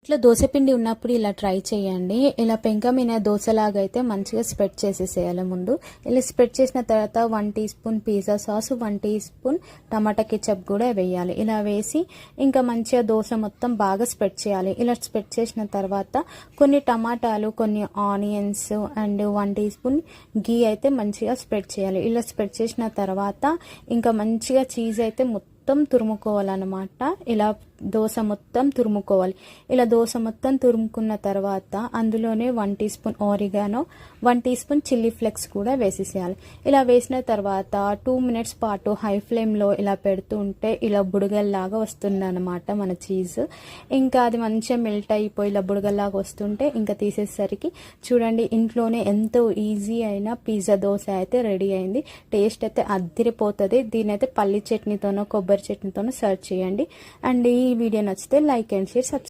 ఇట్లా దోసపిండి ఉన్నప్పుడు ఇలా ట్రై చేయండి. ఇలా పెంక మీద దోశలాగా అయితే మంచిగా స్ప్రెడ్ చేసేసేయాలి ముందు. ఇలా స్ప్రెడ్ చేసిన తర్వాత 1 tea spoon pizza sauce, 1 tea spoon టమాటా కెచప్ కూడా వేయాలి. ఇలా వేసి ఇంకా మంచిగా దోశ మొత్తం బాగా స్ప్రెడ్ చేయాలి. ఇలా స్ప్రెడ్ చేసిన తర్వాత కొన్ని టమాటాలు, కొన్ని ఆనియన్స్ అండ్ 1 టీ స్పూన్ గీ అయితే మంచిగా స్ప్రెడ్ చేయాలి. ఇలా స్ప్రెడ్ చేసిన తర్వాత ఇంకా మంచిగా చీజ్ అయితే మొత్తం తురుముకోవాలన్నమాట. ఇలా దోశ మొత్తం తురుముకోవాలి. ఇలా దోశ మొత్తం తురుముకున్న తర్వాత అందులోనే 1 tea spoon oregano, 1 tea spoon chilli flakes కూడా వేసేసేయాలి. ఇలా వేసిన తర్వాత 2 మినిట్స్ పాటు హై ఫ్లేమ్లో ఇలా పెడుతూ ఉంటే ఇలా బుడగల్లాగా వస్తుంది అనమాట మన చీజ్. ఇంకా అది మంచిగా మెల్ట్ అయిపోయి ఇలా బుడగల్లాగా వస్తుంటే ఇంకా తీసేసరికి చూడండి ఇంట్లోనే ఎంతో ఈజీ అయిన పిజ్జా దోశ అయితే రెడీ అయింది. టేస్ట్ అయితే అద్దిరిపోతుంది. దీని అయితే పల్లి చట్నీతోనో కొబ్బరి చట్నీతోనో సర్వ్ చేయండి. అండ్ ఈ వీడియో నచ్చితే లైక్ అండ్ షేర్, సబ్స్క్రైబ్.